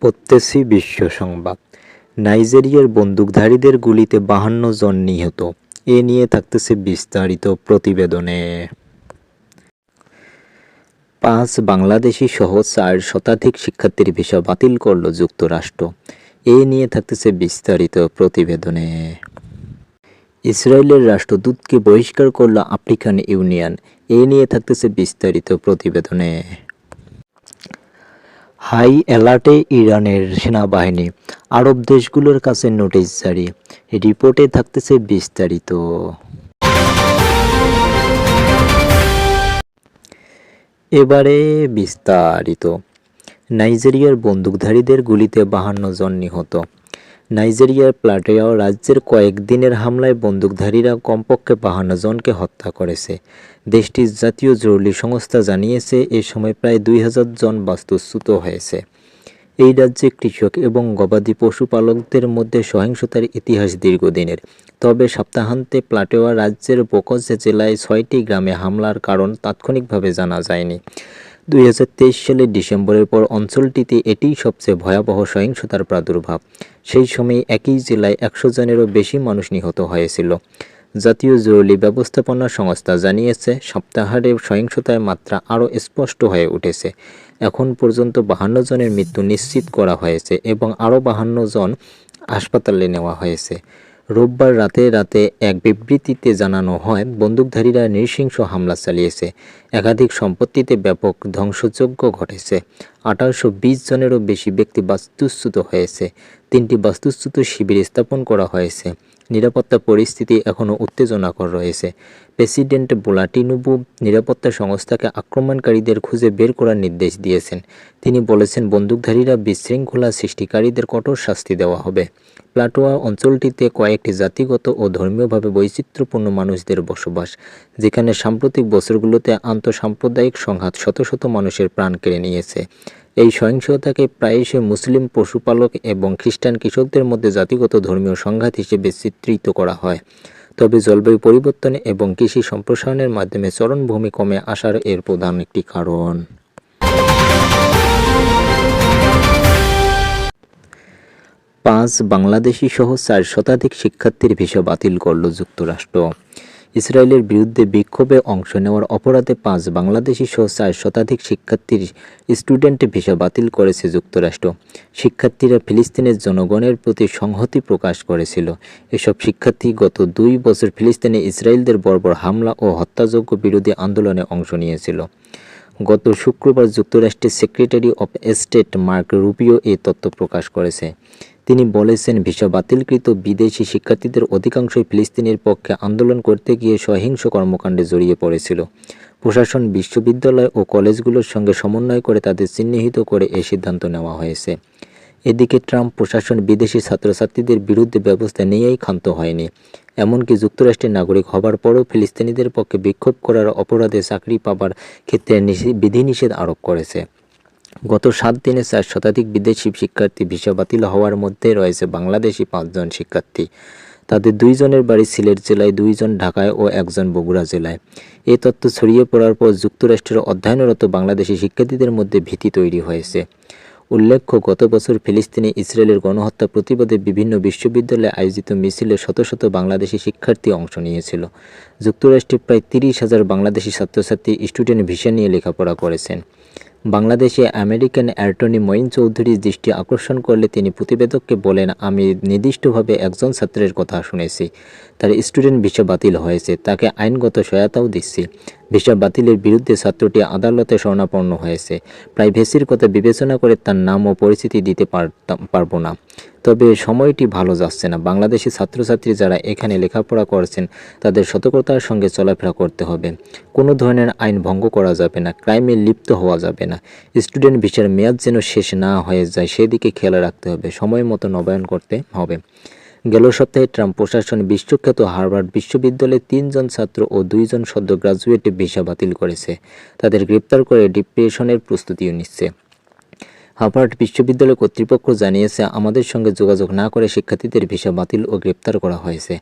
পড়তেছি বিশ্ব সংবাদ। নাইজেরিয়ার বন্দুকধারীদের গুলিতে ৫২ জন নিহত। এ নিয়ে থাকতেছে বিস্তারিত প্রতিবেদনে। ৫ বাংলাদেশি সহ ৪ শতাধিক শিক্ষার্থীর ভিসা বাতিল করল যুক্তরাষ্ট্র। এ নিয়ে থাকতেছে বিস্তারিত প্রতিবেদনে। ইসরায়েলের রাষ্ট্রদূতকে বহিষ্কার করল আফ্রিকান ইউনিয়ন। এ নিয়ে থাকতেছে বিস্তারিত প্রতিবেদনে। হাই অ্যালার্টে ইরানের সেনাবাহিনী, আরব দেশগুলোর কাছে নোটিশ জারি। রিপোর্টে থাকতেছে বিস্তারিত। এবারে বিস্তারিত। নাইজেরিয়ার বন্দুকধারীদের গুলিতে ৫২ জন নিহত। নাইজেরিয়ার প্লাটেও রাজ্যের কয়েকদিনের হামলায় বন্দুকধারীরা কমপক্ষে ৫২ জনকে হত্যা করেছে। দেশটির জাতীয় জরুরি সংস্থা জানিয়েছে, এ সময় প্রায় ২,০০০ জন বাস্তুচ্যুত হয়েছে। এই রাজ্যে কৃষক এবং গবাদি পশুপালকদের মধ্যে সহিংসতার ইতিহাস দীর্ঘদিনের। তবে সপ্তাহান্তে প্লাটেও রাজ্যের বোকজ জেলায় ৬টি গ্রামে হামলার কারণ তাৎক্ষণিকভাবে জানা যায়নি। ২০২৩ সালের ডিসেম্বরের পর অঞ্চলটিতে এটিই সবচেয়ে ভয়াবহ সহিংসতার প্রাদুর্ভাব। সেই সময় একই জেলায় ১০০ জনেরও বেশি মানুষ নিহত হয়েছিল। জাতীয় জরুরি ব্যবস্থাপনা সংস্থা জানিয়েছে, সপ্তাহান্তে সহিংসতার মাত্রা আরও স্পষ্ট হয়ে উঠেছে। এখন পর্যন্ত ৫২ জনের মৃত্যু নিশ্চিত করা হয়েছে এবং আরও ৫২ জন হাসপাতালে নেওয়া হয়েছে। রোববার রাতে এক বিবৃতিতে জানানো হয়, বন্দুকধারীরা নৃশংস হামলা চালিয়েছে। একাধিক সম্পত্তিতে ব্যাপক ধ্বংসযজ্ঞ ঘটেছে। ১৮২০ জনেরও বেশি ব্যক্তি বাস্তুচ্যুত হয়েছে। ৩টি বাস্তুচ্যুত শিবির স্থাপন করা হয়েছে। নিরাপত্তা পরিস্থিতি এখনও উত্তেজনাকর রয়েছে। প্রেসিডেন্ট বোলা টিনুবু নিরাপত্তা সংস্থাকে আক্রমণকারীদের খুঁজে বের করার নির্দেশ দিয়েছেন। তিনি বলেছেন, বন্দুকধারীরা বিশৃঙ্খলা সৃষ্টিকারীদের কঠোর শাস্তি দেওয়া হবে। প্লাটোয়া অঞ্চলটিতে কয়েকটি জাতিগত ও ধর্মীয়ভাবে বৈচিত্র্যপূর্ণ মানুষদের বসবাস, যেখানে সাম্প্রতিক বছরগুলোতে আন্তঃসাম্প্রদায়িক সংঘাত শত শত মানুষের প্রাণ কেড়ে নিয়েছে। এই সহিংসতাকে প্রায়শই মুসলিম পশুপালক এবং খ্রিস্টান কৃষকদের মধ্যে জাতিগত ধর্মীয় সংঘাত হিসেবে চিত্রিত করা হয়। তবে জলবায়ু পরিবর্তন এবং কৃষি সম্প্রসারণের মাধ্যমে চারণভূমি কমে আসার এর প্রধান একটি কারণ। ৫ বাংলাদেশি সহ ৪ শতাধিক শিক্ষার্থীর ভিসা বাতিল করল যুক্তরাষ্ট্র। ইসরায়েলের বিরুদ্ধে বিক্ষোভে অংশ নেওয়ার অপরাধে ৫ বাংলাদেশি সহ ৪ শতাধিক শিক্ষার্থীর স্টুডেন্ট ভিসা বাতিল করেছে যুক্তরাষ্ট্র। শিক্ষার্থীরা ফিলিস্তিনের জনগণের প্রতি সংহতি প্রকাশ করেছিল। এসব শিক্ষার্থী গত ২ বছর ফিলিস্তিনে ইসরায়েলদের বর্বর হামলা ও হত্যাযজ্ঞ বিরোধী আন্দোলনে অংশ নিয়েছিল। গত শুক্রবার যুক্তরাষ্ট্রের secretary of state Mark Rubio এ তথ্য প্রকাশ করেছে। তিনি বলেছেন, ভিসা বাতিলকৃত বিদেশি শিক্ষার্থীদের অধিকাংশই ফিলিস্তিনের পক্ষে আন্দোলন করতে গিয়ে সহিংস কর্মকাণ্ডে জড়িয়ে পড়েছিল। প্রশাসন বিশ্ববিদ্যালয় ও কলেজগুলোর সঙ্গে সমন্বয় করে তাদের চিহ্নিত করে এ সিদ্ধান্ত নেওয়া হয়েছে। এদিকে ট্রাম্প প্রশাসন বিদেশি ছাত্রছাত্রীদের বিরুদ্ধে ব্যবস্থা নিয়েই ক্ষান্ত হয়নি। এমনকি যুক্তরাষ্ট্রের নাগরিক হবার পরও ফিলিস্তিনিদের পক্ষে বিক্ষোভ করার অপরাধে চাকরি পাবার ক্ষেত্রে বিধিনিষেধ আরোপ করেছে। গত ৭ দিনে ৪ শতাধিক বিদেশি শিক্ষার্থী ভিসা বাতিল হওয়ার মধ্যে রয়েছে বাংলাদেশি ৫ জন শিক্ষার্থী। তাদের ২ জনের বাড়ি সিলেট জেলায়, ২ জন ঢাকায় ও ১ জন বগুড়া জেলায়। এ তথ্য ছড়িয়ে পড়ার পর যুক্তরাষ্ট্রের অধ্যয়নরত বাংলাদেশি শিক্ষার্থীদের মধ্যে ভীতি তৈরি হয়েছে। উল্লেখ্য, গত বছর ফিলিস্তিনে ইসরায়েলের গণহত্যা প্রতিবাদে বিভিন্ন বিশ্ববিদ্যালয়ে আয়োজিত মিছিলে শত শত বাংলাদেশি শিক্ষার্থী অংশ নিয়েছিল। যুক্তরাষ্ট্রে প্রায় ৩০,০০০ বাংলাদেশি ছাত্রছাত্রী স্টুডেন্ট ভিসা নিয়ে লেখাপড়া করেছেন। বাংলাদেশে আমেরিকান অ্যাটর্নি মঈন চৌধুরীর দৃষ্টি আকর্ষণ করলে তিনি প্রতিবেদককে বলেন, আমি নির্দিষ্টভাবে একজন ছাত্রের কথা শুনেছি, তার স্টুডেন্ট ভিসা বাতিল হয়েছে, তাকে আইনগত সহায়তাও দিচ্ছি। ভিসা বাতিলের বিরুদ্ধে ছাত্রটি আদালতে শরণাপন্ন হয়েছে। প্রাইভেসির কথা বিবেচনা করে তার নাম ও পরিচিতি দিতে পারবো না। তবে সময়টি ভালো যাচ্ছে না। বাংলাদেশি ছাত্রছাত্রী যারা এখানে লেখাপড়া করছেন তাদের সতর্কতার সঙ্গে চলাফেরা করতে হবে। কোনো ধরনের আইন ভঙ্গ করা যাবে না, ক্রাইমে লিপ্ত হওয়া যাবে না। স্টুডেন্ট ভিসার মেয়াদ যেন শেষ না হয়ে যায় সেদিকে খেয়াল রাখতে হবে। সময় মতো নবায়ন করতে হবে। গেল সপ্তাহে ট্রাম্প প্রশাসন বিশ্বখ্যাত হার্ভার্ড বিশ্ববিদ্যালয়ের ৩ জন ছাত্র ও ২ জন সদ্য গ্রাজুয়েট ভিসা বাতিল করেছে। তাদের গ্রেপ্তার করে ডিপ্রেশনের প্রস্তুতিও নিচ্ছে। হার্ভার্ড বিশ্ববিদ্যালয় কর্তৃপক্ষ জানিয়েছে, আমাদের সঙ্গে যোগাযোগ না করে শিক্ষার্থীদের ভিসা বাতিল ও গ্রেপ্তার করা হয়েছে।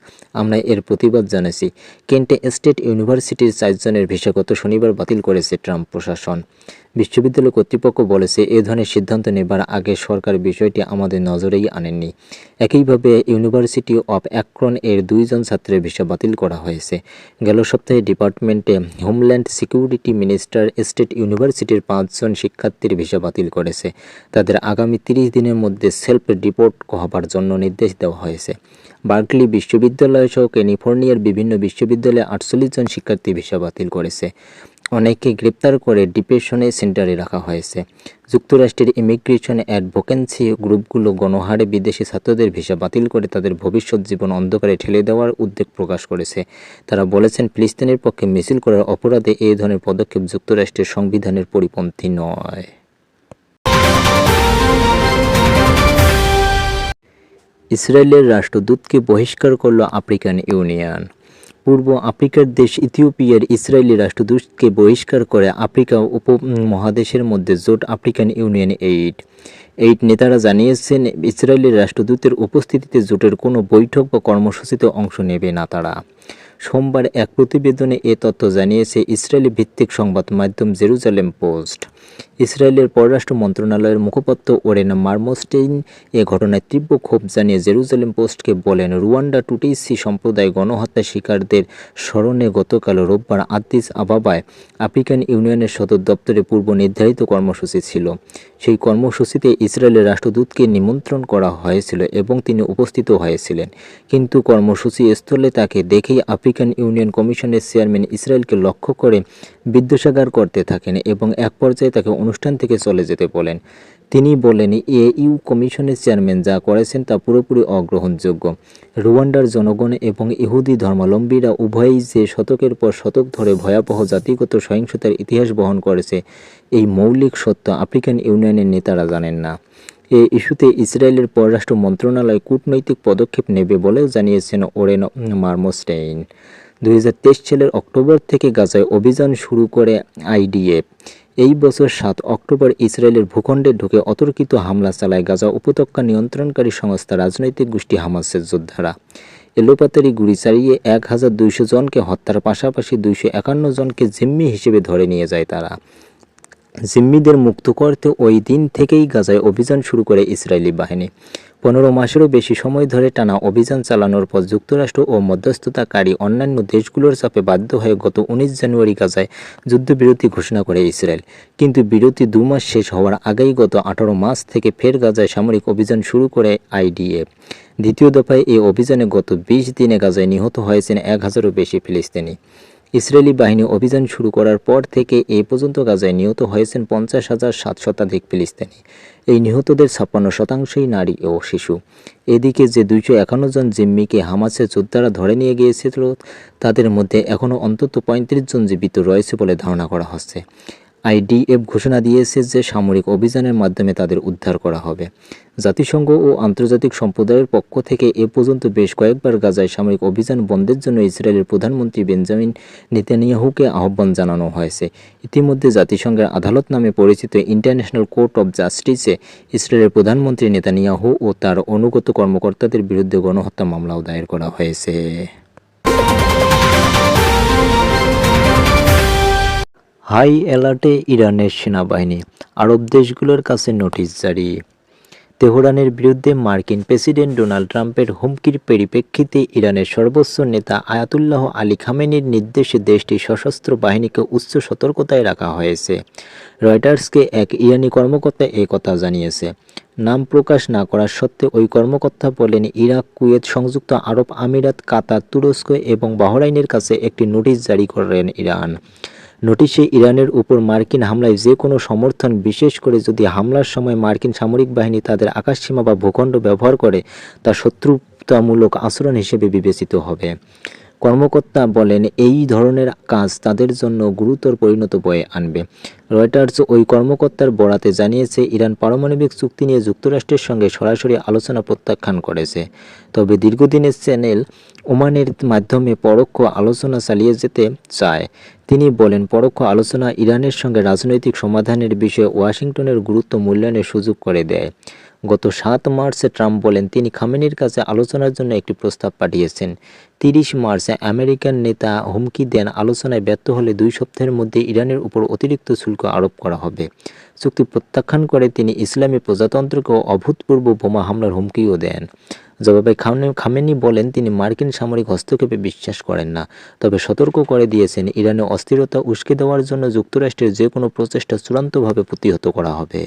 আমরা এর প্রতিবাদ জানাচ্ছি। কেন্ট স্টেট ইউনিভার্সিটির 4 জনের ভিসা গত শনিবার বাতিল করেছে ট্রাম্প প্রশাসন। বিশ্ববিদ্যালয় কর্তৃপক্ষ বলেছে, এ ধরনের সিদ্ধান্ত নেবার আগে সরকার বিষয়টি আমাদের নজরেই আনেননি। একইভাবে ইউনিভার্সিটি অফ অ্যাক্রন এর 2 জন ছাত্রের ভিসা বাতিল করা হয়েছে। গেল সপ্তাহে ডিপার্টমেন্টে হোমল্যান্ড সিকিউরিটি মিনিস্টার স্টেট ইউনিভার্সিটির 5 জন শিক্ষার্থীর ভিসা বাতিল করেছে। তাদের আগামী 30 দিনের মধ্যে সেলফ রিপোর্ট হবার জন্য নির্দেশ দেওয়া হয়েছে। বার্কলি বিশ্ববিদ্যালয় সহ ক্যালিফোর্নিয়ার বিভিন্ন বিশ্ববিদ্যালয়ে 48 জন শিক্ষার্থী ভিসা বাতিল করেছে। অনেককে গ্রেপ্তার করে ডিটেনশন সেন্টারে রাখা হয়েছে। যুক্তরাষ্ট্রের ইমিগ্রেশন অ্যাডভোকেসি গ্রুপগুলো গণহারে বিদেশি ছাত্রদের ভিসা বাতিল করে তাদের ভবিষ্যৎ জীবন অন্ধকারে ঠেলে দেওয়ার উদ্বেগ প্রকাশ করেছে। তারা বলেছেন, ফিলিস্তিনের পক্ষে মিছিল করার অপরাধে এই ধরনের পদক্ষেপ যুক্তরাষ্ট্রের সংবিধানের পরিপন্থী নয়। ইসরায়েলের রাষ্ট্রদূতকে বহিষ্কার করল আফ্রিকান ইউনিয়ন। পূর্ব আফ্রিকার দেশ ইথিওপিয়ার ইসরায়েলি রাষ্ট্রদূতকে বহিষ্কার করে আফ্রিকা উপমহাদেশের মধ্যে জোট আফ্রিকান ইউনিয়ন এইট নেতারা জানিয়েছেন, ইসরায়েলের রাষ্ট্রদূতের উপস্থিতিতে জোটের কোনো বৈঠক বা কর্মসূচিতে অংশ নেবে না তারা। সোমবার এক প্রতিবেদনে এ তথ্য জানিয়েছে ইসরায়েলি ভিত্তিক সংবাদ মাধ্যম জেরুজালেম পোস্ট। ইসরায়েলের পররাষ্ট্র মন্ত্রণালয়ের মুখপাত্র ওরেন মারমোস্টেইন এ ঘটনায় তীব্র ক্ষোভ জানিয়ে জেরুজালেম পোস্টকে বলেন, রুয়ান্ডা টুটিসি সম্প্রদায় গণহত্যা শিকারদের স্মরণে গতকাল রোববার আদিস আবাবায় আফ্রিকান ইউনিয়নের সদর দপ্তরে পূর্ব নির্ধারিত কর্মসূচি ছিল। সেই কর্মসূচিতে ইসরায়েলের রাষ্ট্রদূতকে নিমন্ত্রণ করা হয়েছিল এবং তিনি উপস্থিত হয়েছিলেন, কিন্তু কর্মসূচি স্থলে তাকে দেখেই আফ্রিকান ইউনিয়ন কমিশনের চেয়ারম্যান ইসরায়েলকে লক্ষ্য করে বিদ্বেষাগার করতে থাকেন এবং এক পর্যায়ে তাকে অনুষ্ঠান থেকে চলে যেতে বলেন। তিনি বলেন, ইউ কমিশনের চেয়ারম্যান যা করেছেন তা পুরোপুরি অগ্রহণযোগ্য। রুয়ান্ডার জনগণ এবং ইহুদি ধর্মাবলম্বীরা উভয়ই যে শতকের পর শতক ধরে ভয়াবহ জাতিগত সহিংসতার ইতিহাস বহন করেছে, এই মৌলিক সত্য আফ্রিকান ইউনিয়নের নেতারা জানেন না। এই ইস্যুতে ইসরায়েলের পররাষ্ট্র মন্ত্রণালয় কূটনৈতিক পদক্ষেপ নেবে বলেও জানিয়েছেন ওরেন মারমোস্টেইন। 2023 সালের অক্টোবর থেকে গাজায় অভিযান শুরু করে আইডিএফ। এই বছর 7 অক্টোবর ইসরায়েলের ভূখণ্ডে ঢুকে অতর্কিত হামলা চালায় গাজা উপত্যকা নিয়ন্ত্রণকারী সংস্থা রাজনৈতিক গোষ্ঠী হামাসের যোদ্ধারা। এলোপাতাড়ি গুলি চালিয়ে 1200 জনকে হত্যার পাশাপাশি 251 জনকে জিম্মি হিসেবে ধরে নিয়ে যায় তারা। জিম্মিদের মুক্ত করতে ওই দিন থেকেই গাজায় অভিযান শুরু করে ইসরায়েলি বাহিনী। 15 মাসেরও বেশি সময় ধরে টানা অভিযান চালানোর পর যুক্তরাষ্ট্র ও মধ্যস্থতাকারী অন্যান্য দেশগুলোর চাপে বাধ্য হয়ে গত 19 জানুয়ারি গাজায় যুদ্ধবিরতি ঘোষণা করে ইসরায়েল। কিন্তু বিরতি 2 মাস শেষ হওয়ার আগেই গত 18 মার্চ থেকে ফের গাজায় সামরিক অভিযান শুরু করে আইডিএফ। দ্বিতীয় দফায় এই অভিযানে গত 20 দিনে গাজায় নিহত হয়েছেন 1000-এরও বেশি ফিলিস্তিনি। ইসরায়েলি বাহিনী অভিযান শুরু করার পর থেকে এ পর্যন্ত গাজায় নিহত হয়েছেন 50,700 শতাধিক ফিলিস্তিনি। এই নিহতদের 56%ই নারী ও শিশু। এদিকে যে 251 জন জিম্মিকে হামাসের যোদ্ধারা ধরে নিয়ে গিয়েছিল, তাদের মধ্যে এখনও অন্তত 35 জন জীবিত রয়েছে বলে ধারণা করা হচ্ছে। আইডিএফ ঘোষণা দিয়েছে যে সামরিক অভিযানের মাধ্যমে তাদের উদ্ধার করা হবে। জাতিসংঘ ও আন্তর্জাতিক সম্প্রদায়ের পক্ষ থেকে এ পর্যন্ত বেশ কয়েকবার গাজায় সামরিক অভিযান বন্ধের জন্য ইসরায়েলের প্রধানমন্ত্রী বেঞ্জামিন নেতানিয়াহুকে আহ্বান জানানো হয়েছে। ইতিমধ্যে জাতিসংঘের আদালত নামে পরিচিত ইন্টারন্যাশনাল কোর্ট অব জাস্টিসে ইসরায়েলের প্রধানমন্ত্রী নেতানিয়াহু ও তার অনুগত কর্মকর্তাদের বিরুদ্ধে গণহত্যা মামলাও দায়ের করা হয়েছে। হাই অ্যালার্টে ইরানের সেনাবাহিনী, আরব দেশগুলোর কাছে নোটিশ জারি। তেহরানের বিরুদ্ধে মার্কিন প্রেসিডেন্ট ডোনাল্ড ট্রাম্পের হুমকির পরিপ্রেক্ষিতে ইরানের সর্বোচ্চ নেতা আয়াতুল্লাহ আলী খামেনির নির্দেশে দেশটির সশস্ত্র বাহিনীকে উচ্চ সতর্কতায় রাখা হয়েছে। রয়টার্সকে এক ইরানি কর্মকর্তা এ কথা জানিয়েছে। নাম প্রকাশ না করার সত্ত্বে ওই কর্মকর্তা বলেন, ইরাক, কুয়েত, সংযুক্ত আরব আমিরাত, কাতার, তুরস্ক এবং বাহরাইনের কাছে একটি নোটিশ জারি করেন ইরান। নোটিশে ইরানের উপর মার্কিন হামলায় যে কোনো সমর্থন, বিশেষ করে যদি হামলার সময় মার্কিন সামরিক বাহিনী তাদের আকাশসীমা বা ভূখণ্ড ব্যবহার করে, তা শত্রুতামূলক আচরণ হিসেবে বিবেচিত হবে। কর্মকর্তা বলেন এই ধরনের কাজ তাদের জন্য গুরুতর পরিণত বয়ে আনবে। রয়টার্স ওই কর্মকর্তার বরাতে জানিয়েছে, ইরান পারমাণবিক চুক্তি নিয়ে যুক্তরাষ্ট্রের সঙ্গে সরাসরি আলোচনা প্রত্যাখ্যান করেছে, তবে দীর্ঘদিনের চ্যানেল ওমানের মাধ্যমে পরোক্ষ আলোচনা চালিয়ে যেতে চায়। তিনি বলেন, পরোক্ষ আলোচনা ইরানের সঙ্গে রাজনৈতিক সমাধানের বিষয়ে ওয়াশিংটনের গুরুত্ব মূল্যায়নের সুযোগ করে দেয়। গত 7 মার্চ ট্রাম্প বলেন তিনি খামেনির কাছে আলোচনার জন্য একটি প্রস্তাব পাঠিয়েছেন। 30 মার্চ আমেরিকান নেতা হুমকি দেন আলোচনায় ব্যর্থ হলে 2 সপ্তাহের মধ্যে ইরানের উপর অতিরিক্ত শুল্ক আরোপ করা হবে। চুক্তি প্রত্যাখ্যান করে তিনি ইসলামী প্রজাতন্ত্রকে অভূতপূর্ব বোমা হামলার হুমকিও দেন। জবাবে খামেনি বলেন তিনি মার্কিন সামরিক হস্তক্ষেপে বিশ্বাস করেন না, তবে সতর্ক করে দিয়েছেন ইরানে অস্থিরতা উস্কে দেওয়ার জন্য যুক্তরাষ্ট্রের যে কোনো প্রচেষ্টা চূড়ান্তভাবে প্রতিহত করা হবে।